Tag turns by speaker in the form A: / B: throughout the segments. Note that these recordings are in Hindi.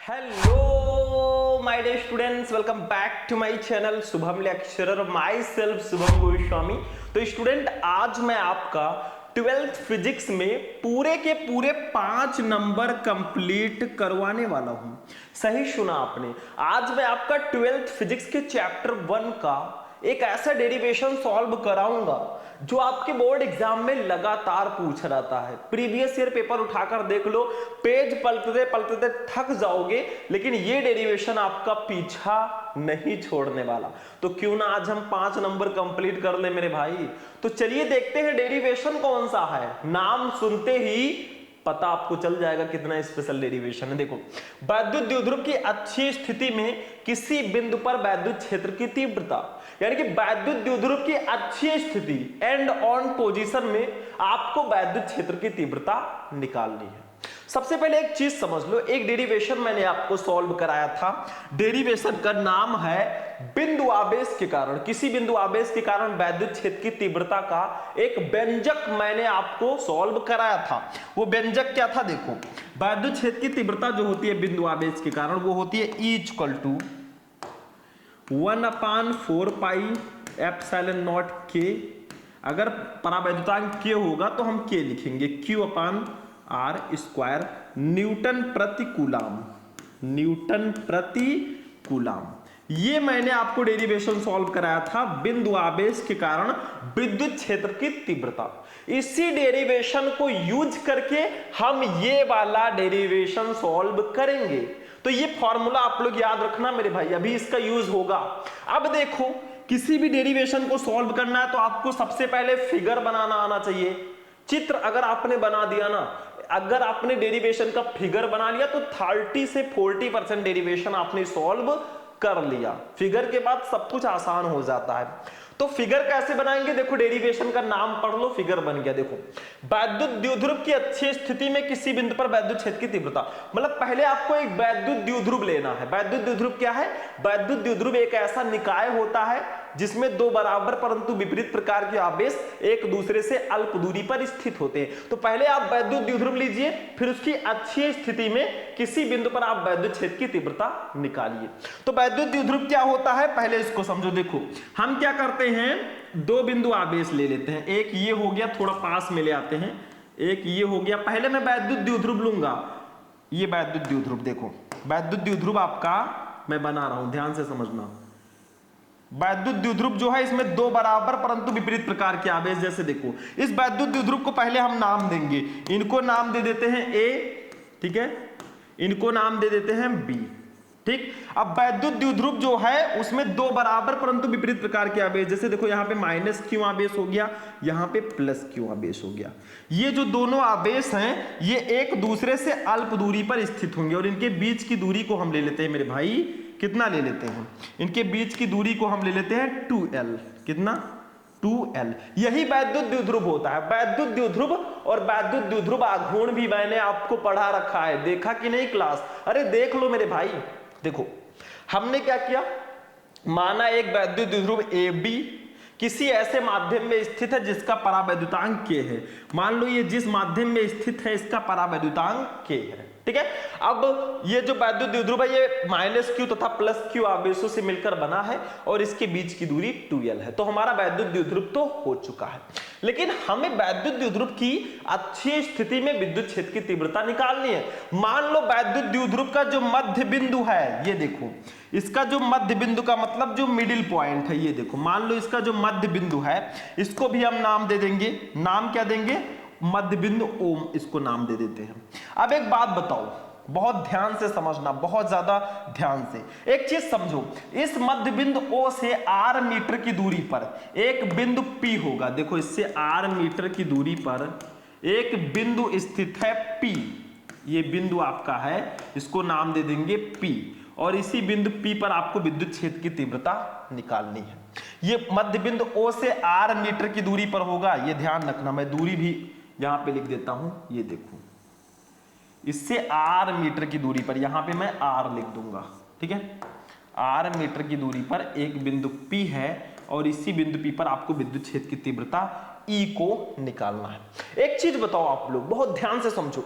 A: Hello my dear students, welcome back to my channel Shubham lecturer, myself Shubham Goswami. तो स्टूडेंट, आज मैं आपका 12th फिजिक्स में पूरे के पूरे 5 नंबर कंप्लीट करवाने वाला हूं। सही सुना आपने। आज मैं आपका 12th फिजिक्स के चैप्टर 1 का एक ऐसा डेरिवेशन सॉल्व कराऊंगा जो आपके बोर्ड एग्जाम में लगातार पूछ रहता है। प्रीवियस ईयर पेपर उठाकर देख लो, पेज पलटते पलटते थक जाओगे, लेकिन ये डेरिवेशन आपका पीछा नहीं छोड़ने वाला। तो क्यों ना आज हम 5 नंबर कंप्लीट कर ले मेरे भाई। तो चलिए देखते हैं डेरिवेशन कौन सा है। नाम सुनते ही पता आपको चल जाएगा कितना स्पेशल डेरिवेशन है। देखो, वैद्युत द्विध्रुव की अच्छी स्थिति में किसी बिंदु पर वैद्युत क्षेत्र की तीव्रता, यानी कि वैद्युत द्विध्रुव की अच्छी स्थिति, एंड ऑन पोजीशन में आपको वैद्युत क्षेत्र की तीव्रता निकालनी है। सबसे पहले एक चीज समझ लो, एक डेरिवेशन मैंने आपको सॉल्व कराया था। डेरिवेशन का नाम है बिंदु आवेश के कारण, किसी बिंदु आवेश के कारण वैद्युत क्षेत्र की तीव्रता का एक व्यंजक मैंने आपको सॉल्व कराया था। वो व्यंजक क्या था? देखो, वैद्युत क्षेत्र की तीव्रता जो होती है बिंदु आवेश के कारण, वो होती है E = 1/4 pi epsilon not K। अगर परावैद्युतांक K होगा तो हम K लिखेंगे, Q/R², न्यूटन प्रति कूलाम। न्यूटन प्रति कूलाम। ये मैंने आपको डेरिवेशन सॉल्व कराया था, बिंदु आवेश के कारण विद्युत क्षेत्र की तीव्रता। इसी डेरिवेशन को यूज करके हम ये वाला डेरिवेशन सॉल्व करेंगे। तो ये फॉर्मूला आप लोग याद रखना मेरे भाई, अभी इसका यूज होगा। अब देखो, किसी भी डेरिवेशन को सॉल्व करना है तो आपको सबसे पहले फिगर बनाना आना चाहिए। चित्र अगर आपने बना दिया ना, अगर आपने डेरिवेशन का फिगर बना लिया तो 30 से 40% डेरिवेशन आपने सॉल्व कर लिया। फिगर के बाद सब कुछ आसान हो जाता है। तो फिगर कैसे बनाएंगे? देखो, डेरिवेशन का नाम पढ़ लो, फिगर बन गया। देखो, वैद्युत द्विध्रुव की अच्छी स्थिति में किसी बिंदु पर वैद्युत क्षेत्र की तीव्रता, मतलब पहले आपको एक वैद्युत द्विध्रुव लेना है। वैद्युत द्विध्रुव क्या है? वैद्युत द्विध्रुव एक ऐसा निकाय होता है जिसमें दो बराबर परंतु विपरीत प्रकार के आवेश एक दूसरे से अल्प दूरी पर स्थित होते हैं। तो पहले आप वैद्युत द्विध्रुव लीजिए, फिर उसकी अच्छी स्थिति में किसी बिंदु पर आप वैद्युत क्षेत्र की तीव्रता निकालिए। तो वैद्युत द्विध्रुव क्या होता है, पहले इसको समझो। देखो, हम क्या करते हैं, दो बिंदु आवेश ले लेते हैं। एक ये हो गया, थोड़ा पास में ले आते हैं। एक ये हो गया। पहले मैं वैद्युत द्विध्रुव लूंगा, ये वैद्युत द्विध्रुव। देखो, वैद्युत द्विध्रुव आपका मैं बना रहा हूं, ध्यान से समझना। वैद्युत द्विध्रुव जो है, इसमें दो बराबर परंतु विपरीत प्रकार के आवेश। जैसे देखो, इस वैद्युत द्विध्रुव को पहले हम नाम देंगे। इनको नाम दे देते हैं A, ठीक है, इनको नाम दे देते हैं B, ठीक। अब वैद्युत द्विध्रुव जो है उसमें दो बराबर परंतु विपरीत प्रकार के आवेश, जैसे देखो यहाँ पे -Q आवेश हो गया, यहाँ पे +Q आवेश हो गया। ये जो दोनों आवेश हैं ये एक दूसरे से अल्प दूरी पर स्थित होंगे और इनके बीच की दूरी को हम ले लेते हैं मेरे भाई, कितना ले लेते हैं? इनके बीच की दूरी को हम ले लेते हैं 2L। कितना? 2L। यही वैद्युत द्विध्रुव होता है। वैद्युत द्विध्रुव और वैद्युत द्विध्रुव आघूर्ण भी मैंने आपको पढ़ा रखा है, देखा कि नहीं क्लास? अरे देख लो मेरे भाई। देखो, हमने क्या किया, माना एक वैद्युत द्विध्रुव AB किसी ऐसे माध्यम में स्थित है जिसका परावैद्युतांक K है। मान लो ये जिस माध्यम में स्थित है इसका परावैद्युतांक K है, ठीक है। अब ये जो वैद्युत द्विध्रुव है ये -Q तथा +Q आवेशों से मिलकर बना है और इसके बीच की दूरी 2L है। तो हमारा वैद्युत द्विध्रुव तो हो चुका है, लेकिन हमें वैद्युत द्विध्रुव की अच्छी स्थिति में विद्युत क्षेत्र की तीव्रता निकालनी है। मान लो वैद्युत द्विध्रुव का जो मध्य बिंदु है, ये देखो, इसका जो मध्य बिंदु का मतलब जो मिडिल पॉइंट है, ये देखो, मान लो इसका जो मध्य बिंदु है इसको भी हम नाम दे देंगे। नाम क्या देंगे? मध्य बिंदु ओम, इसको नाम दे देते हैं। अब एक बात बताओ, बहुत ध्यान से समझना, बहुत ज्यादा ध्यान से। एक चीज समझो, इस मध्य बिंदु O से R मीटर की दूरी पर एक बिंदु P होगा। देखो, इससे R मीटर की दूरी पर एक बिंदु स्थित है P। ये बिंदु आपका है, इसको नाम दे देंगे P, और इसी बिंदु P पर आपको विद्युत क्षेत्र की तीव्रता निकालनी है। ये मध्य बिंदु O से R मीटर की दूरी पर होगा, ये ध्यान रखना। मैं दूरी भी यहां पे लिख देता हूं, ये देखो, इससे R मीटर की दूरी पर, यहां पे मैं R लिख दूंगा, ठीक है। R मीटर की दूरी पर एक बिंदु P है और इसी बिंदु P पर आपको विद्युत क्षेत्र की तीव्रता E को निकालना है। एक चीज बताओ आप लोग, बहुत ध्यान से समझो,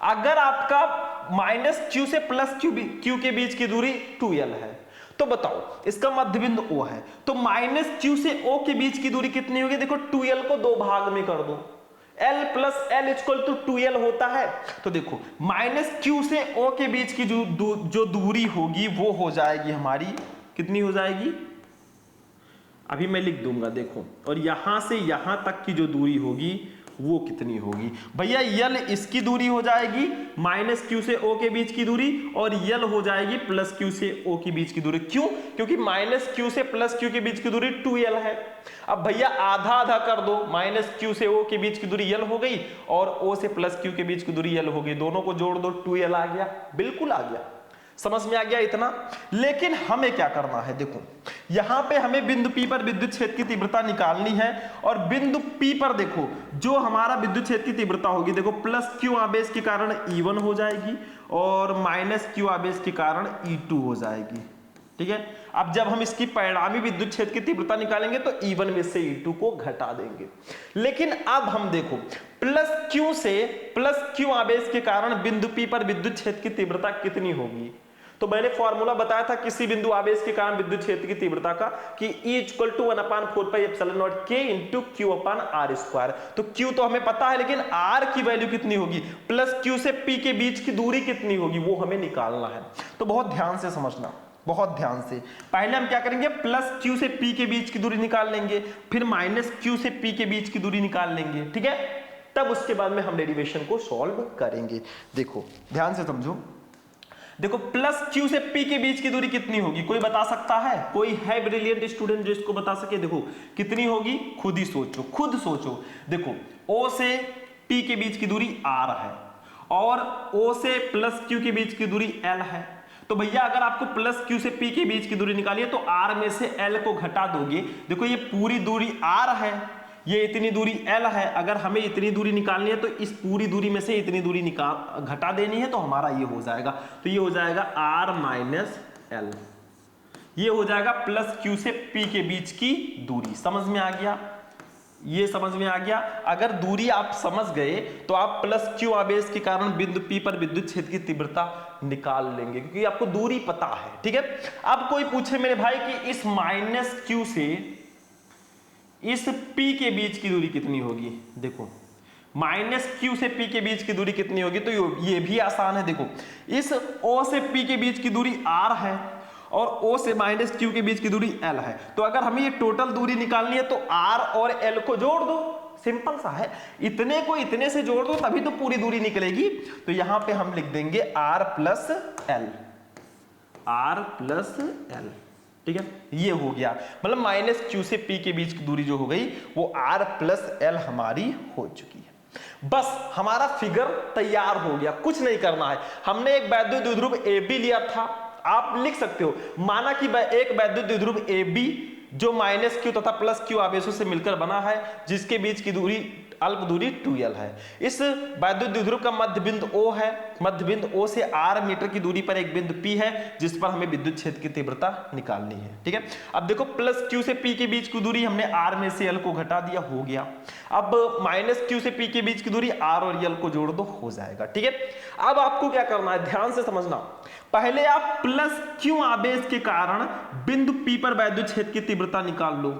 A: अगर आपका माइनस क्यू से प्लस क्यू के बीच की दूरी 2l है, तो बताओ इसका मध्य बिंदु O है, तो माइनस क्यू से O के बीच की दूरी कितनी होगी? देखो 2l को दो भाग में कर दो, l plus l equal to 2l होता है। तो देखो माइनस क्यू से O के बीच की जो दूरी होगी वो हो जाएगी हमारी, कितनी हो जाएगी? अभी मैं लिख दूंगा देखो, और यहां से यहां तक की जो दूरी होगी वो कितनी होगी भैया? यल इसकी दूरी हो जाएगी माइनस क्यू से ओ के बीच की दूरी, और यल हो जाएगी प्लस क्यू से ओ के बीच की दूरी। क्यों? क्योंकि माइनस क्यू से प्लस क्यू के बीच की दूरी 2l है। अब भैया आधा आधा कर दो, माइनस क्यू से ओ के बीच की दूरी यल हो गई और ओ से प्लस क्यू के बीच की दूरी यल हो गई, दोनों को जोड़ दो 2l आ गया। बिल्कुल आ गया, समझ में आ गया इतना। लेकिन हमें क्या करना है? देखो यहां पे हमें बिंदु P पर विद्युत क्षेत्र की तीव्रता निकालनी है, और बिंदु P पर देखो जो हमारा विद्युत क्षेत्र की तीव्रता होगी, देखो प्लस क्यू आवेश के कारण E1 हो जाएगी और माइनस क्यू आवेश के कारण E2 हो जाएगी। ठीक है, अब जब हम इसकी परिणामी विद्युत क्षेत्र की तीव्रता निकालेंगे तो E1 में से E2 को घटा देंगे। लेकिन अब हम देखो प्लस क्यू से प्लस क्यू आवेश के कारण बिंदु P पर विद्युत क्षेत्र की तीव्रता कितनी होगी? तो मैंने फॉर्मूला बताया था किसी बिंदु आवेश के कारण विद्युत क्षेत्र की तीव्रता का कि E equal to 1/4πε0 K into Q upon R square. तो Q तो हमें पता है, लेकिन R की वैल्यू कितनी होगी, प्लस Q से P के बीच की दूरी कितनी होगी, वो हमें निकालना है। तो बहुत ध्यान से समझना, बहुत ध्यान से। पहले हम क्या करेंगे, प्लस Q से P के बीच की दूरी निकाल लेंगे, फिर माइनस Q से P के बीच की दूरी निकाल लेंगे। ठीक है, तब उसके बाद में हम डेरिवेशन को सॉल्व करेंगे। देखो ध्यान से समझो, देखो प्लस क्यू से पी के बीच की दूरी कितनी होगी? कोई बता सकता है? कोई है ब्रिलियंट स्टूडेंट जो इसको बता सके? देखो कितनी होगी, खुद ही सोचो, खुद सोचो। देखो ओ से पी के बीच की दूरी r है और ओ से प्लस क्यू के बीच की दूरी l है। तो भैया अगर आपको प्लस क्यू से पी के बीच की दूरी निकालिए तो r में से l को घटा दोगे। देखो ये पूरी दूरी r है, ये इतनी दूरी l है, अगर हमें इतनी दूरी निकालनी है तो इस पूरी दूरी में से इतनी दूरी निकाल घटा देनी है, तो हमारा ये हो जाएगा। तो ये हो जाएगा r माइनस l, ये हो जाएगा प्लस q से p के बीच की दूरी। समझ में आ गया? ये समझ में आ गया। अगर दूरी आप समझ गए तो आप प्लस q आवेश के कारण बिंदु P पर विद्युत क्षेत्र की तीव्रता निकाल लेंगे, क्योंकि आपको दूरी पता है। ठीक है, अब कोई पूछे मेरे भाई कि इस माइनस q से इस P के बीच की दूरी कितनी होगी? देखो माइनस Q से P के बीच की दूरी कितनी होगी, तो ये भी आसान है। देखो इस O से P के बीच की दूरी R है और O से माइनस Q के बीच की दूरी L है। तो अगर हमें ये टोटल दूरी निकालनी है तो R और L को जोड़ दो, सिंपल सा है। इतने को इतने से जोड़ दो तभी तो पूरी दूरी निकलेगी। तो यहां पे हम लिख देंगे R plus L, R plus L। ठीक है, ये हो गया, मतलब माइनस क्यू से पी के बीच की दूरी जो हो गई वो r प्लस एल हमारी हो चुकी है। बस हमारा फिगर तैयार हो गया, कुछ नहीं करना है। हमने एक वैद्युत द्विध्रुव AB लिया था, आप लिख सकते हो, माना कि एक वैद्युत द्विध्रुव AB जो माइनस क्यू तथा प्लस क्यू आवेशों से मिलकर बना है, जिसके बीच की दूरी अल्प दूरी 2l है। इस वैद्युत द्विध्रुव का मध्य बिंदु O है, मध्य बिंदु O से r मीटर की दूरी पर एक बिंदु P है, जिस पर हमें विद्युत क्षेत्र की तीव्रता निकालनी है। ठीक है, अब देखो प्लस Q से P के बीच की दूरी हमने r में से l को घटा दिया, हो गया। अब माइनस Q से P के बीच की दूरी r और l को जोड़ दो, हो जाएगा। ठीक है, अब आपको क्या करना है, ध्यान से समझना। पहले आप प्लस Q आवेश के कारण बिंदु P पर वैद्युत क्षेत्र की तीव्रता निकाल लो,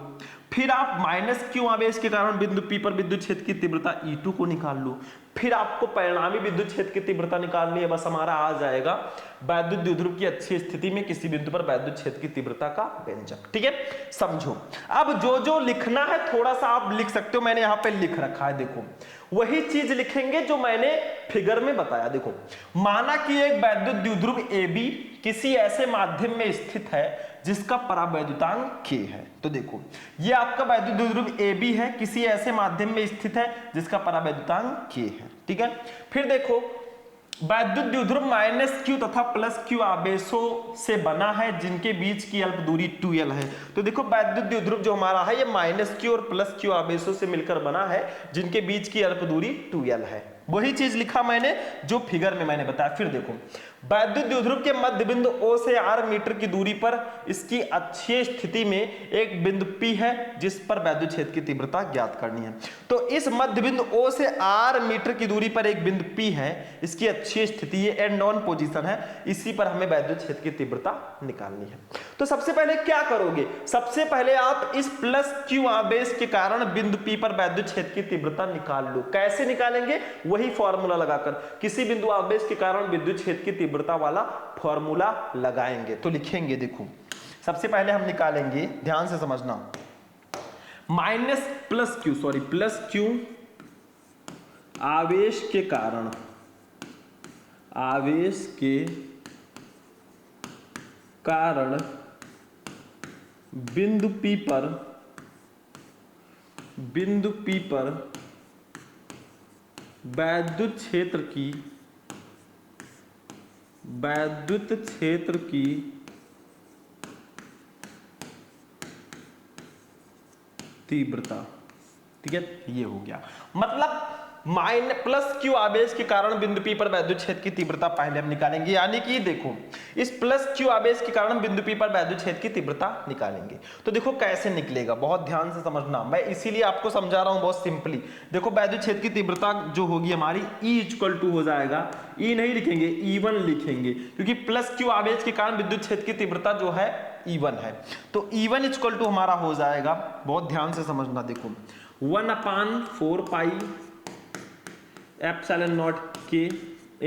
A: फिर आप माइनस क्यू आवेश के कारण बिंदु P पर विद्युत क्षेत्र की तीव्रता E2 को निकाल लो, फिर आपको परिणामी विद्युत क्षेत्र की तीव्रता निकालनी है। बस हमारा आ जाएगा वैद्युत द्विध्रुव की अच्छी स्थिति में किसी बिंदु पर वैद्युत क्षेत्र की तीव्रता का व्यंजक। ठीक है, समझो। अब जो जो लिखना है थोड़ा सा आप लिख सकते हो, मैंने यहां पे लिख रखा है, देखो वही चीज लिखेंगे जो मैंने फिगर में बताया। देखो माना कि एक वैद्युत द्विध्रुव AB किसी ऐसे माध्यम में स्थित है जिसका परावैद्युतांक K है। तो देखो ये आपका वैद्युत द्विध्रुव AB है, किसी ऐसे माध्यम में स्थित है जिसका परावैद्युतांक K है। ठीक है, फिर देखो वैद्युत द्विध्रुव माइनस Q तथा प्लस Q आवेशों से बना है जिनके बीच की अल्प दूरी 2l है। तो देखो वैद्युत द्विध्रुव जो हमारा है ये माइनस Q और प्लस Q आवेशों से मिलकर बना है जिनके बीच की अल्प दूरी 2l है। वही चीज लिखा मैंने जो फिगर में मैंने बताया। फिर देखो वैद्युत द्विध्रुव के मध्य बिंदु O से R मीटर की दूरी पर इसकी अक्षीय स्थिति में एक बिंदु P है जिस पर वैद्युत क्षेत्र की तीव्रता ज्ञात करनी है। तो इस मध्य बिंदु O से R मीटर की दूरी पर एक बिंदु P है, इसकी अक्षीय स्थिति ये एंड ऑन पोजीशन है, इसी पर हमें वैद्युत क्षेत्र की तीव्रता निकालनी है। तो सबसे पहले क्या करोगे, सबसे पहले आप इस प्लस Q आवेश के कारण बिंदु P पर वैद्युत क्षेत्र की तीव्रता निकाल लो। कैसे निकालेंगे, वही फॉर्मूला लगाकर, किसी बिंदु आवेश के कारण विद्युत क्षेत्र की तीव्रता वाला फॉर्मूला लगाएंगे। तो लिखेंगे, देखो सबसे पहले हम निकालेंगे, ध्यान से समझना, प्लस क्यू आवेश के कारण बिंदु P पर वैद्युत क्षेत्र की तीव्रता। ठीक है, ये हो गया। मतलब प्लस क्यू आवेश के कारण बिंदु P पर वैद्युत क्षेत्र की तीव्रता पहले हम निकालेंगे, यानी कि देखो इस प्लस क्यू आवेश के कारण बिंदु P पर वैद्युत क्षेत्र की तीव्रता निकालेंगे। तो देखो कैसे निकलेगा, बहुत ध्यान से समझना, मैं इसीलिए आपको समझा रहा हूं बहुत सिंपली। देखो वैद्युत क्षेत्र की तीव्रता जो होगी हमारी E इक्वल टू हो जाएगा, E नहीं लिखेंगे E1 लिखेंगे, क्योंकि प्लस क्यू आवेश के कारण विद्युत क्षेत्र की तीव्रता जो है E1 है। तो E1 इक्वल टू हमारा हो जाएगा, बहुत ध्यान से समझना, देखो 1/4 पाई एप्सिलॉन नॉट के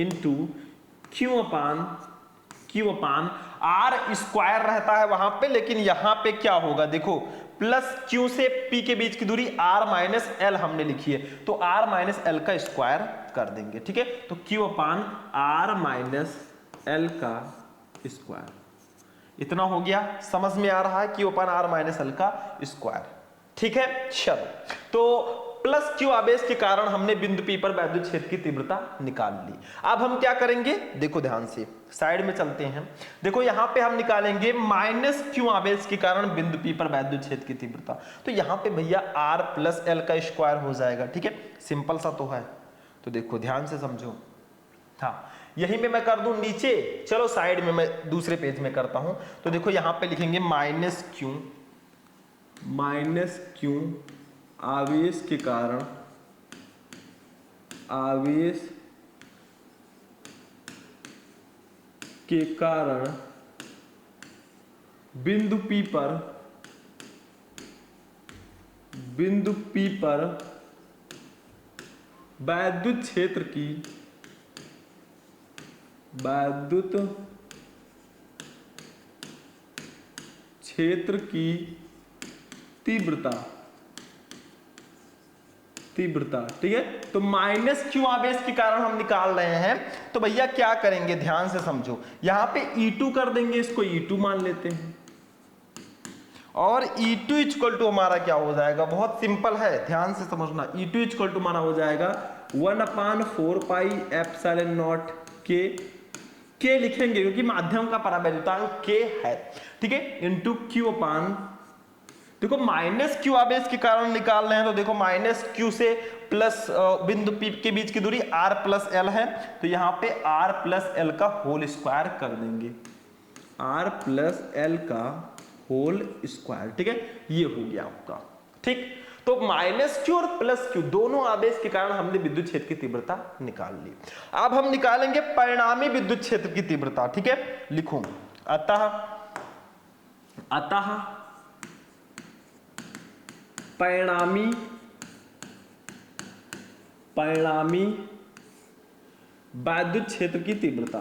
A: into Q upon R square रहता है वहां पे, लेकिन यहां पे क्या होगा, देखो प्लस क्यू से पी के बीच की दूरी r माइनस एल हमने लिखी है, तो r माइनस एल का स्क्वायर कर देंगे। ठीक है, तो Q upon R minus L का स्क्वायर, इतना हो गया, समझ में आ रहा है, Q upon R minus L का स्क्वायर। ठीक है, चलो, तो प्लस क्यू आवेश के कारण हमने बिंदु P पर वैद्युत क्षेत्र की तीव्रता निकाल ली। अब हम क्या करेंगे, देखो ध्यान से, साइड में चलते हैं। देखो यहां पे हम निकालेंगे माइनस क्यू आवेश के कारण बिंदु P पर वैद्युत क्षेत्र की तीव्रता। तो यहां पे भैया R प्लस एल का स्क्वायर हो जाएगा। ठीक है, सिंपल सा तो है। तो देखो ध्यान से समझो, हाँ यही में मैं कर दूं नीचे, चलो साइड में मैं दूसरे पेज में करता हूं। तो देखो यहां पे लिखेंगे माइनस क्यू आवेश के कारण बिंदु P पर वैद्युत क्षेत्र की तीव्रता। ठीक है, तो माइनस क्यू आवेश के कारण हम निकाल रहे हैं, तो भैया क्या करेंगे, ध्यान से समझो, यहां पे E2 कर देंगे, इसको E2 मान लेते हैं, और E2 इक्वल टू हमारा क्या हो जाएगा, बहुत सिंपल है, ध्यान से समझना, E2 इक्वल टू हमारा हो जाएगा 1/4 पाई एप्सिलॉन नॉट के लिखेंगे क्योंकि माध्यम का परावैद्युतांक K है। ठीक है, इंटू क्यू अपान, देखो माइनस क्यू आवेश के कारण निकाल रहे हैं, तो देखो माइनस क्यू से प्लस बिंदु P के बीच की दूरी R प्लस एल है, तो यहाँ पे R प्लस एल का होल स्क्वायर कर देंगे, R प्लस एल का होल स्क्वायर। ठीक है, ये हो गया आपका। ठीक, तो माइनस क्यू और प्लस क्यू दोनों आवेश के कारण हमने विद्युत क्षेत्र की तीव्रता निकाल ली। अब हम निकालेंगे परिणामी विद्युत क्षेत्र की तीव्रता। ठीक है, लिखूं, अतः परिणामी वैद्युत क्षेत्र की तीव्रता,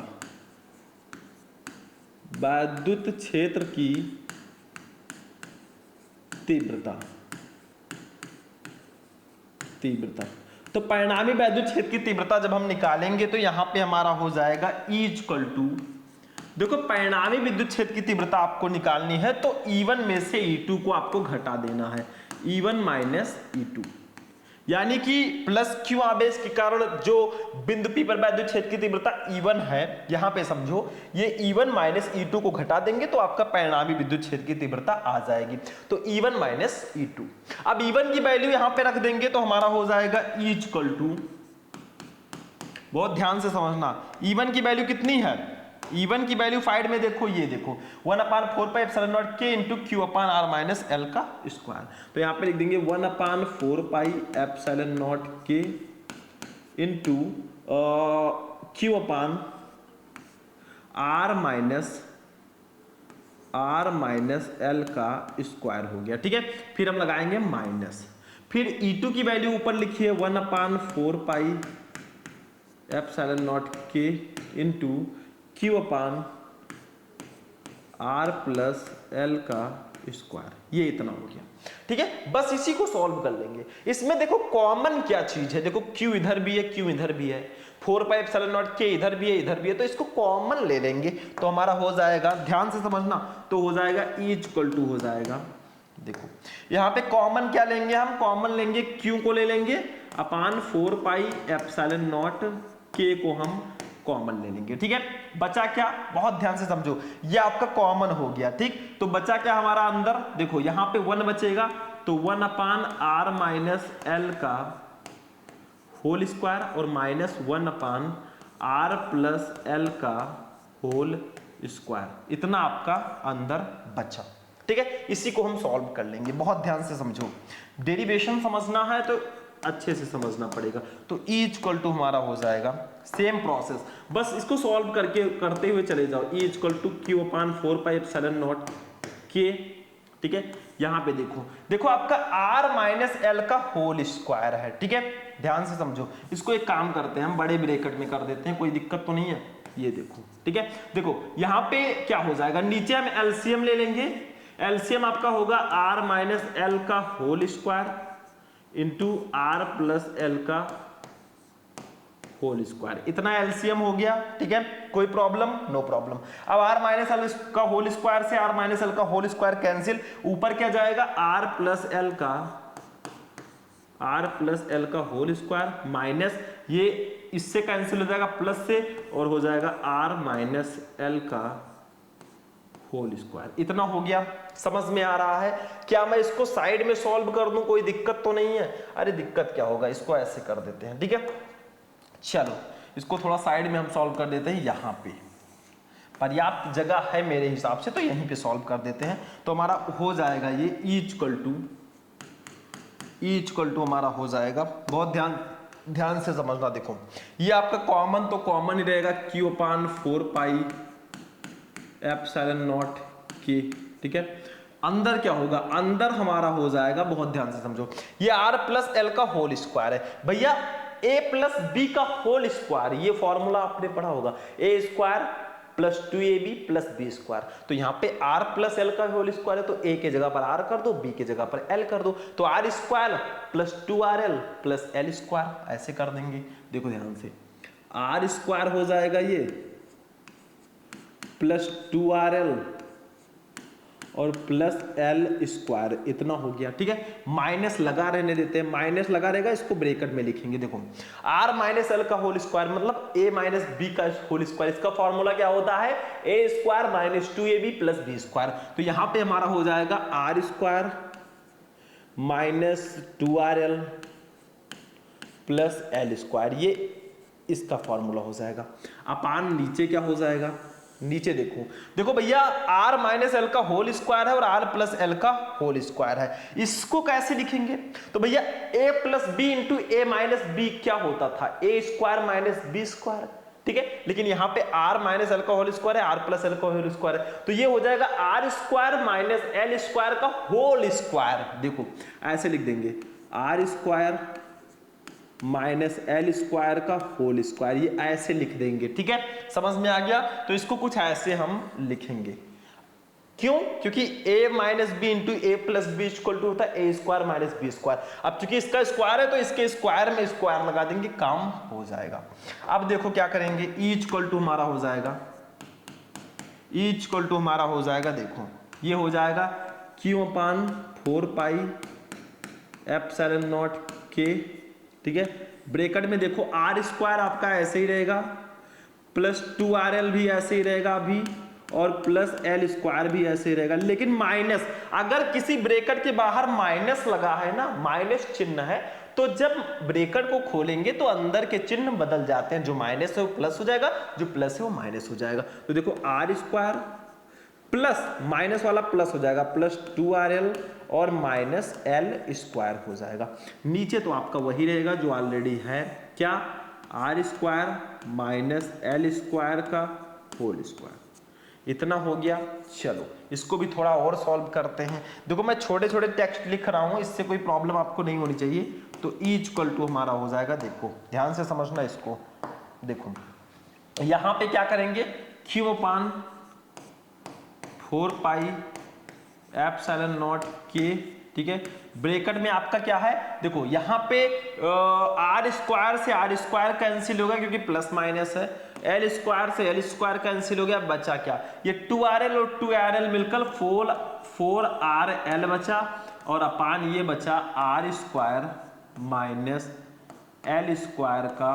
A: तो परिणामी वैद्युत क्षेत्र की तीव्रता जब हम निकालेंगे तो यहां पे हमारा हो जाएगा E इक्वल टू, देखो परिणामी विद्युत क्षेत्र की तीव्रता आपको निकालनी है तो E1 में से E2 को आपको घटा देना है, E1 माइनस E2, यानी कि प्लस क्यू आवेश के कारण जो बिंदु P पर वैद्युत क्षेत्र की तीव्रता E1 है, यहां पे समझो ये E1 माइनस E2 को घटा देंगे तो आपका परिणामी विद्युत क्षेत्र की तीव्रता आ जाएगी, तो E1 माइनस E2। अब E1 की वैल्यू यहां पे रख देंगे तो हमारा हो जाएगा E इक्वल टू, बहुत ध्यान से समझना, E1 की वैल्यू कितनी है E1 की वैल्यू फाइड में देखो, ये देखो 1/4πε0k into Q upon R minus L का स्क्वायर। तो यहाँ पे लिख देंगे 1/4πε0k into Q upon R minus L का स्क्वायर हो गया, ठीक है। फिर हम लगाएंगे माइनस, फिर E2 की वैल्यू ऊपर लिखिए 1/4πε0k into Q upon R plus L का स्क्वायर, ये इतना हो गया, ठीक है। बस इसी को सॉल्व कर लेंगे। इसमें देखो कॉमन क्या चीज है, देखो क्यू इधर भी है, क्यू इधर भी है, 4πε0k इधर भी है, इधर भी है, तो इसको कॉमन ले लेंगे तो हमारा हो जाएगा, ध्यान से समझना, तो हो जाएगा E इक्वल टू हो जाएगा, देखो यहाँ पे कॉमन क्या लेंगे हम, कॉमन लेंगे क्यू को ले लेंगे अपान 4πε0k को हम कॉमन ले लेंगे, ठीक है। बचा क्या, बहुत ध्यान से समझो, ये आपका कॉमन हो गया, ठीक। तो बचा क्या हमारा अंदर, देखो यहाँ पे 1 बचेगा, तो 1/r माइनस एल का होल स्क्वायर और माइनस 1/r प्लस एल का होल स्क्वायर, इतना आपका अंदर बचा, ठीक है। इसी को हम सॉल्व कर लेंगे, बहुत ध्यान से समझो, डेरिवेशन समझना है तो अच्छे से समझना पड़ेगा। तो E इक्वल टू हमारा हो जाएगा सेम प्रोसेस, बस इसको सॉल्व करके करते हुए चले जाओ। E equal to Q upon 4πε0k, ठीक है। यहाँ पे देखो, देखो आपका r माइनस एल का होल स्क्वायर है, ठीक है। ध्यान से समझो, इसको एक काम करते हैं हम बड़े ब्रैकेट में कर देते हैं, कोई दिक्कत तो नहीं है, ये देखो, ठीक है। देखो यहाँ पे क्या हो जाएगा, नीचे हम एलसीएम ले लेंगे, एलसीएम आपका होगा r माइनस एल का whole square into R plus L का होल स्क्वायर, इतना एलसीएम हो गया, ठीक है। कोई प्रॉब्लम, नो प्रॉब्लम। अब आर माइनस एल का होल स्क्वायर से आर माइनस एल का होल स्क्वायर कैंसिल, ऊपर क्या जाएगा आर प्लस एल का होल स्क्वायर माइनस ये इससे कैंसिल हो जाएगा प्लस से, और हो जाएगा आर माइनस एल का होल स्क्वायर, इतना हो गया। समझ में आ रहा है? क्या मैं इसको साइड में सॉल्व कर दूं, कोई दिक्कत तो नहीं है? अरे दिक्कत क्या होगा, इसको ऐसे कर देते हैं, ठीक है। चलो इसको थोड़ा साइड में हम सॉल्व कर देते हैं, यहाँ पे पर्याप्त जगह है मेरे हिसाब से, तो यहीं पे सॉल्व कर देते हैं। तो हमारा हो जाएगा ये E इक्वल टू हमारा हो जाएगा, बहुत ध्यान से समझना। देखो ये आपका कॉमन, तो कॉमन ही रहेगा Q अपान 4πε0k, ठीक है। अंदर क्या होगा, अंदर हमारा हो जाएगा, बहुत ध्यान से समझो, ये r प्लस एल का होल स्क्वायर है भैया, a प्लस बी का होल स्क्वायर, ये फॉर्मूला आपने पढ़ा होगा, a square plus 2ab plus B square. तो यहाँ पे r प्लस एल का होल स्क्वायर है, तो a के जगह पर r कर दो, b के जगह पर l कर दो, तो r square plus 2rl plus l square, ऐसे कर देंगे। देखो ध्यान से, r स्क्वायर हो जाएगा ये प्लस 2rl और प्लस एल स्क्वायर, इतना हो गया, ठीक है। माइनस लगा रहने देते हैं, माइनस लगा रहेगा, इसको ब्रैकेट में लिखेंगे। देखो r माइनस एल का होल स्क्वायर मतलब a माइनस बी का होल स्क्वायर, इसका फॉर्मूला क्या होता है, a square minus 2ab plus B square. तो यहां पे हमारा हो जाएगा r square minus 2rl plus L square, ये इसका फॉर्मूला हो जाएगा। अपान नीचे क्या हो जाएगा, नीचे देखो, देखो भैया r माइनस एल का होल स्क्वायर है और r प्लस एल का होल स्क्वायर है, इसको कैसे लिखेंगे, तो भैया a plus B into A minus B क्या होता था, a square minus B square, ठीक है। लेकिन यहाँ पे r माइनस एल का होल स्क्वायर है, r प्लस एल का होल स्क्वायर है, तो ये हो जाएगा r square minus L square का होल स्क्वायर। देखो ऐसे लिख देंगे, r square minus L square का होल स्क्वायर, ये ऐसे लिख देंगे, ठीक है। समझ में आ गया? तो इसको कुछ ऐसे हम लिखेंगे, क्यों, क्योंकि a minus B into A plus B equal to होता है A square minus B square. अब चूंकि इसका स्क्वायर है तो इसके स्क्वायर में स्क्वायर लगा देंगे, काम हो जाएगा। अब देखो क्या करेंगे, E इक्वल टू हमारा हो जाएगा, E इक्वल टू हमारा हो जाएगा, देखो ये हो जाएगा Q अपान 4πε0k, ठीक है। ब्रैकेट में देखो r स्क्वायर आपका ऐसे ही रहेगा, प्लस 2rl भी ऐसे ही रहेगा अभी, और प्लस एल स्क्वायर भी ऐसे ही रहेगा। लेकिन माइनस, अगर किसी ब्रैकेट के बाहर माइनस लगा है ना, माइनस चिन्ह है, तो जब ब्रैकेट को खोलेंगे तो अंदर के चिन्ह बदल जाते हैं, जो माइनस है वो प्लस हो जाएगा, जो प्लस है वो माइनस हो जाएगा। तो देखो आर स्क्वायर प्लस माइनस वाला प्लस हो जाएगा, प्लस 2RL और माइनस एल स्क्वायर हो जाएगा। नीचे तो आपका वही रहेगा जो ऑलरेडी है, क्या, R square minus L square का होल स्क्वायर। इतना हो गया। चलो इसको भी थोड़ा और सॉल्व करते हैं। देखो मैं छोटे छोटे टेक्स्ट लिख रहा हूं, इससे कोई प्रॉब्लम आपको नहीं होनी चाहिए। तो ई इक्वल टू हमारा हो जाएगा, देखो ध्यान से समझना इसको, देखो यहां पे क्या करेंगे, Q upon 4 pi epsilon naught के, ठीक है। ब्रैकेट में आपका क्या है, देखो यहाँ पे आर स्क्वायर से आर स्क्वायर कैंसिल होगा क्योंकि प्लस माइनस है, एल स्क्वायर से एल स्क्वायर कैंसिल हो गया, बचा क्या, ये 2RL और 2RL मिलकर 4RL बचा, और अपान ये बचा R square minus L square का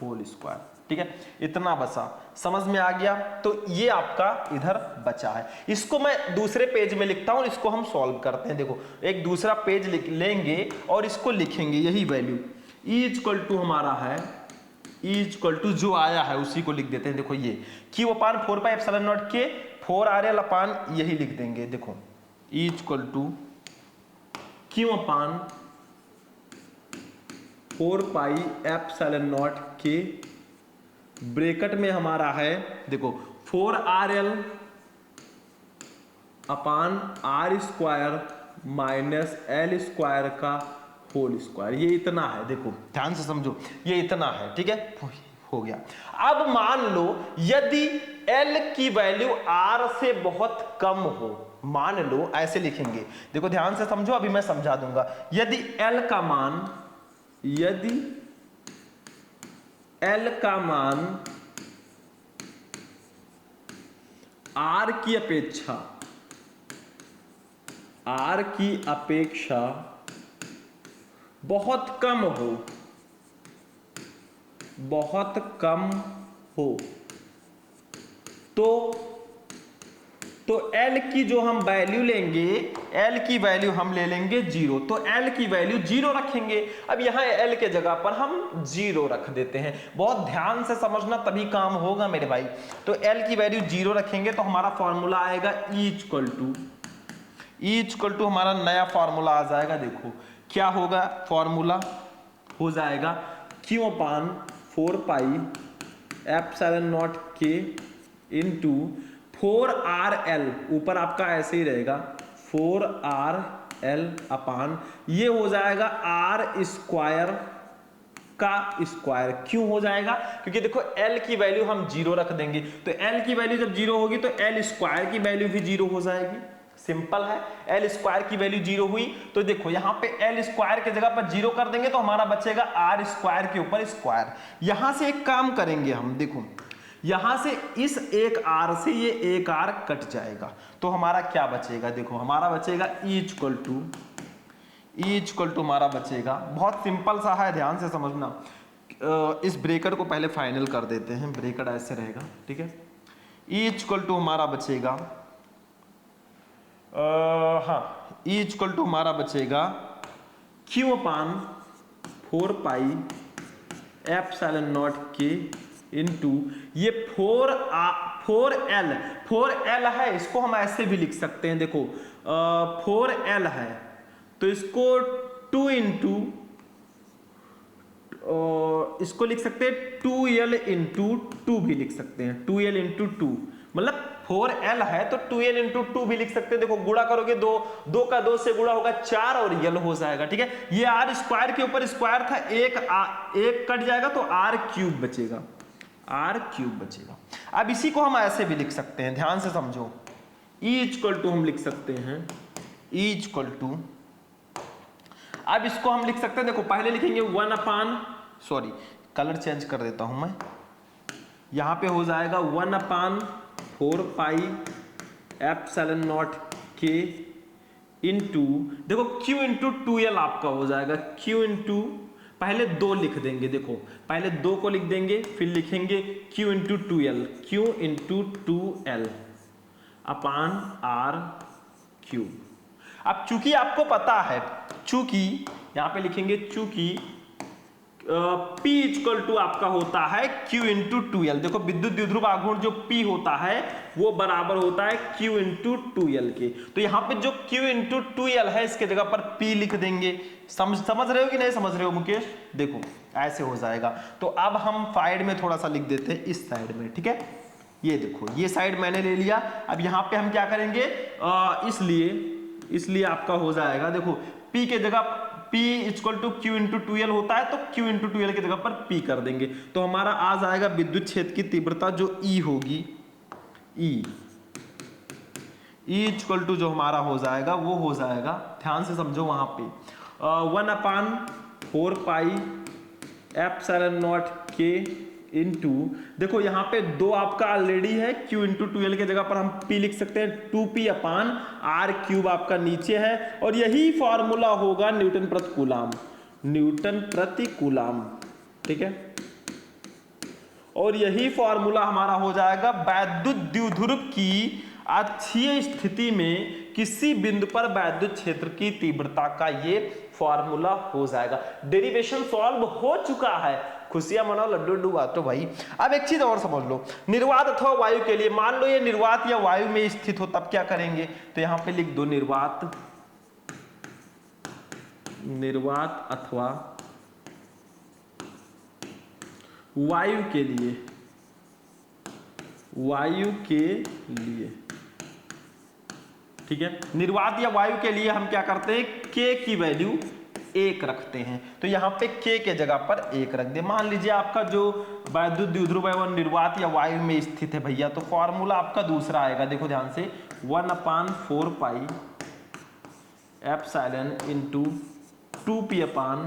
A: होल स्क्वायर, ठीक है। इतना बचा, समझ में आ गया। तो ये आपका इधर बचा है। इसको मैं दूसरे पेज में लिखता हूं, इसको हम सॉल्व करते हैं। देखो एक दूसरा पेज लेंगे और इसको लिखेंगे, यही वैल्यू ई इक्वल टू हमारा है, ई इक्वल टू जो आया है उसी को लिख देते हैं। देखो ये Q upon 4 pi epsilon naught K 4RL upon यही लिख देंगे। देखो E equal to Q upon 4 pi epsilon naught K, bracket में हमारा है देखो 4RL upon R square minus L square का होल स्क्वायर। ये इतना है, देखो ध्यान से समझो, ये इतना है, ठीक है, हो गया। अब मान लो यदि L की वैल्यू R से बहुत कम हो, मान लो ऐसे लिखेंगे, देखो ध्यान से समझो, अभी मैं समझा दूंगा। यदि L का मान, यदि L का मान R की अपेक्षा, R की अपेक्षा बहुत कम हो, बहुत कम हो, तो L की जो हम वैल्यू लेंगे, L की वैल्यू हम ले लेंगे 0। तो L की वैल्यू 0 रखेंगे। अब यहां L के जगह पर हम 0 रख देते हैं। बहुत ध्यान से समझना तभी काम होगा मेरे भाई। तो L की वैल्यू 0 रखेंगे तो हमारा फॉर्मूला आएगा E इक्वल टू हमारा नया फॉर्मूला आ जाएगा। देखो क्या होगा, फॉर्मूला हो जाएगा Q अपान 4 पाई एप्सिलॉन नॉट के इंटू 4RL, ऊपर आपका ऐसे ही रहेगा 4RL अपान ये हो जाएगा आर स्क्वायर का स्क्वायर। क्यों हो जाएगा, क्योंकि देखो L की वैल्यू हम 0 रख देंगे, तो L की वैल्यू जब 0 होगी तो L स्क्वायर की वैल्यू भी 0 हो जाएगी। सिंपल है, L स्क्वायर की वैल्यू 0 हुई तो देखो यहां पे L स्क्वायर के जगह पर 0 कर देंगे तो हमारा बचेगा R स्क्वायर के ऊपर स्क्वायर। यहां से एक काम करेंगे हम, देखो यहां से इस एक R से ये एक R कट जाएगा तो हमारा क्या बचेगा, देखो हमारा बचेगा E इक्वल टू हमारा बचेगा, बहुत सिंपल सा है, ध्यान से समझना। इस ब्रेकर को पहले फाइनल कर देते हैं, ब्रेकर ऐसे रहेगा, ठीक है। E इक्वल टू हमारा बचेगा हाँ, E इक्वल टू हमारा बचेगा Q अपान 4 पाई एप्सिलॉन नॉट के इंटू ये 4L है, इसको हम ऐसे भी लिख सकते हैं। देखो 4L है तो इसको 2 इंटू इसको लिख सकते हैं 2L इंटू 2 भी लिख सकते हैं, 2L इंटू 2 मतलब 4L है तो 2L इंटू 2 भी लिख सकते हैं। देखो गुणा करोगे 2 का 2 से गुणा होगा 4 और L हो जाएगा, ठीक है। ये R स्क्वायर के ऊपर स्क्वायर था, एक कट जाएगा तो R क्यूब बचेगा, R क्यूब बचेगा। अब इसी को हम ऐसे भी लिख सकते हैं, ध्यान से समझो। E इक्वल टू हम लिख सकते हैं, E इक्वल टू, अब इसको हम लिख सकते हैं, देखो पहले लिखेंगे 1 अपान, सॉरी कलर चेंज कर देता हूं मैं, यहां पे हो जाएगा 1 अपान 4 पाई एप्सिलॉन नॉट के इंटू, देखो Q इंटू 2L आपका हो जाएगा, Q इंटू पहले 2 लिख देंगे, देखो पहले 2 को लिख देंगे फिर लिखेंगे Q into 2L, Q into 2L अपान R क्यूब। अब चूंकि आपको पता है, चूंकि यहां पे लिखेंगे चूंकि P इक्वल टू आपका होता है Q इंटू 2L। देखो विद्युत द्विध्रुव आघूर्ण जो P होता है वो बराबर होता है Q इंटू 2L के। तो यहाँ पे जो Q इंटू 2L है इसके जगह पर P लिख देंगे। समझ रहे हो कि नहीं समझ रहे हो मुकेश? देखो ऐसे हो जाएगा। तो अब हम साइड में थोड़ा सा लिख देते हैं, इस साइड में, ठीक है। ये देखो ये साइड मैंने ले लिया। अब यहाँ पे हम क्या करेंगे, इसलिए आपका हो जाएगा, देखो P के जगह P equal to Q into 2L होता है, तो Q इंटू 2L की जगह पर P कर देंगे। तो हमारा आ जाएगा विद्युत क्षेत्र की तीव्रता जो E होगी, E इक्वल टू जो हमारा हो जाएगा वो हो जाएगा, ध्यान से समझो वहां पे 1/4 pi epsilon not K into, देखो यहाँ पे 2 आपका ऑलरेडी है, Q इंटू 2L के जगह पर हम P लिख सकते हैं, 2P अपान R क्यूब आपका नीचे है। और यही फॉर्मूला होगा न्यूटन प्रति कूलाम, न्यूटन प्रति कूलाम, ठीक है। और यही फॉर्मूला हमारा हो जाएगा वैद्युत द्विध्रुव की अक्षीय स्थिति में किसी बिंदु पर वैद्युत क्षेत्र की तीव्रता का ये फॉर्मूला हो जाएगा। डेरिवेशन सॉल्व हो चुका है, खुशियां मनाओ, लड्डू लड्डू बांटो भाई। अब एक चीज और समझ लो, निर्वात अथवा वायु के लिए, मान लो ये निर्वात या वायु में स्थित हो, तब क्या करेंगे, तो यहां पे लिख दो निर्वात अथवा वायु के लिए, ठीक है। निर्वात या वायु के लिए हम क्या करते हैं, K की वैल्यू 1 रखते हैं। तो यहाँ पे K के जगह पर 1 रख दे। मान लीजिए आपका जो वैद्युत द्विध्रुव है वो निर्वात या वायु में स्थित है भैया, तो फॉर्मूला आपका दूसरा आएगा, देखो ध्यान से, 1/4 pi epsilon into 2P upon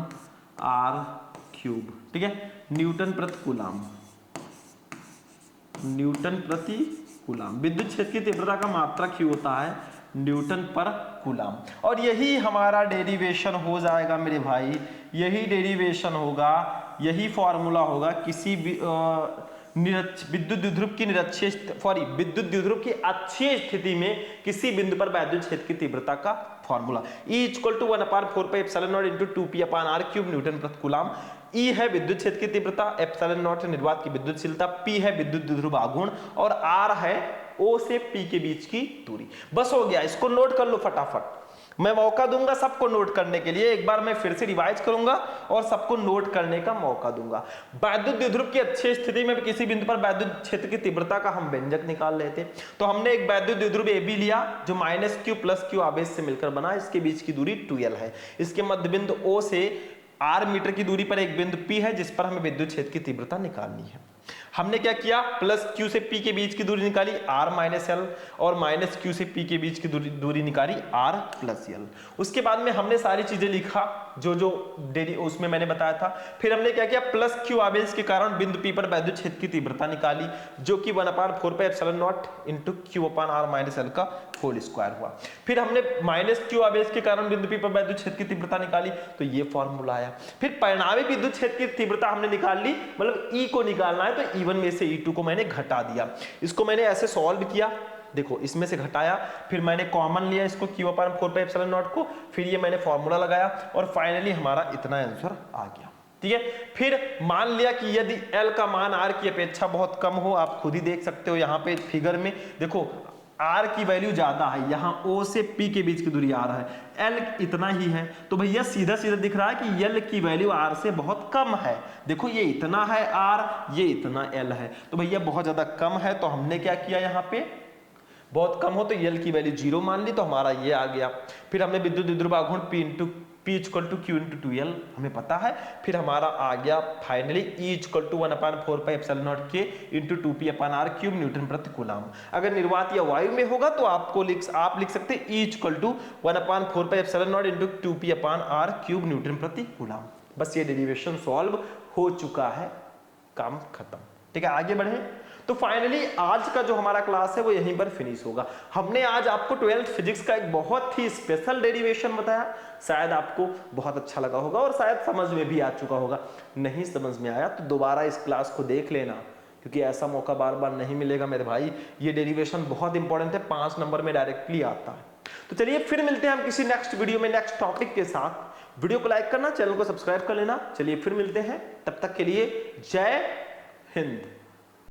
A: R cube, ठीक है, न्यूटन प्रति कूलाम, न्यूटन प्रति कूलाम। विद्युत क्षेत्र की तीव्रता का मात्रक ही होता है न्यूटन पर कूलाम। और यही हमारा डेरिवेशन हो जाएगा मेरे भाई, यही डेरिवेशन होगा, यही फॉर्मूला होगा किसी विद्युत द्विध्रुव की विद्युत द्विध्रुव की अक्षीय स्थिति में किसी बिंदु पर वैद्युत क्षेत्र की तीव्रता का formula. E equal to 1/4 pi epsilon naught into 2P upon R cube newton प्रति कूलाम। E है विद्युत क्षेत्र की तीव्रता, एप्सिलॉन नॉट है निर्वात की विद्युतशीलता, P है विद्युत द्विध्रुव आघूर्ण और R है O से P के बीच की दूरी। बस हो गया, इसको नोट कर लो फटाफट। मैं मौका दूंगा सबको नोट करने के लिए, एक बार मैं फिर से रिवाइज करूंगा और सबको नोट करने का मौका दूंगा। वैद्युत द्विध्रुव की अच्छी स्थिति में किसी बिंदु पर वैद्युत क्षेत्र की तीव्रता का हम व्यंजक निकाल लेते। तो हमने एक वैद्युत द्विध्रुव AB लिया जो -Q + Q आवेश से मिलकर बना, इसके बीच की दूरी 2L है। इसके मध्य बिंदु O से R मीटर की दूरी पर एक बिंदु P है जिस पर हमें विद्युत क्षेत्र की तीव्रता निकालनी है। हमने क्या किया, +Q से P के बीच की दूरी निकाली R - L और -Q से P के बीच की दूरी निकाली R + L। उसके बाद में हमने सारी चीजें लिखा जो उसमें मैंने बताया था। फिर हमने क्या किया, +Q आवेश के कारण बिंदु P पर वैद्युत क्षेत्र की तीव्रता निकाली जो कि 1/4 pi epsilon naught into Q upon R - L का होल स्क्वायर हुआ। फिर हमने -Q आवेश के कारण बिंदु P पर वैद्युत क्षेत्र की तीव्रता निकाली, तो ये फॉर्मूला आया। फिर परिणामी विद्युत क्षेत्र की तीव्रता हमने निकाल ली, मतलब E को निकालना है तो E1 में से E2 को मैंने घटा दिया। इसको मैंने ऐसे सॉल्व किया, देखो इसमें से घटाया, फिर मैंने कॉमन लिया इसको Q/4 पाई एप्सिलॉन नॉट को, फिर ये मैंने फॉर्मूला लगाया और फाइनली हमारा इतना आंसर आ गया। ठीक है, फिर मान लिया कि यदि L का मान R की अपेक्षा बहुत कम हो, आप खुद ही देख सकते हो यहाँ पे फिगर में, देखो R की वैल्यू ज्यादा है, यहाँ O से P के बीच की दूरी R है, L इतना ही है, तो भैया सीधा सीधा दिख रहा है कि L की वैल्यू R से बहुत कम है। देखो ये इतना है R, ये इतना L है, तो भैया बहुत ज्यादा कम है। तो हमने क्या किया, यहाँ पे बहुत कम हो तो L की वैल्यू 0 मान ली, तो हमारा ये आ गया। फिर हमने विद्युत द्विध्रुव आघूर्ण P = Q × 2L हमें पता है। फिर हमारा आ गया finally E = 1/4 pi epsilon not K × 2P upon R cube newton प्रति कूलाम। अगर निर्वात या वायु में होगा तो आप लिख सकते हैं E = 1/4 pi epsilon not × 2P upon R cube newton प्रति कूलाम। बस ये डेरिवेशन सॉल्व हो चुका है, काम खत्म। ठीक है, आगे बढ़े। तो फाइनली आज का जो हमारा क्लास है वो यहीं पर फिनिश होगा। हमने आज आपको 12th फिजिक्स का एक बहुत ही स्पेशल डेरिवेशन बताया, शायद आपको बहुत अच्छा लगा होगा और शायद समझ में भी आ चुका होगा। नहीं समझ में आया तो दोबारा इस क्लास को देख लेना, क्योंकि ऐसा मौका बार बार नहीं मिलेगा मेरे भाई। ये डेरिवेशन बहुत इंपॉर्टेंट है, 5 नंबर में डायरेक्टली आता है। तो चलिए फिर मिलते हैं हम किसी नेक्स्ट वीडियो में नेक्स्ट टॉपिक के साथ। वीडियो को लाइक करना, चैनल को सब्सक्राइब कर लेना। चलिए फिर मिलते हैं, तब तक के लिए जय हिंद।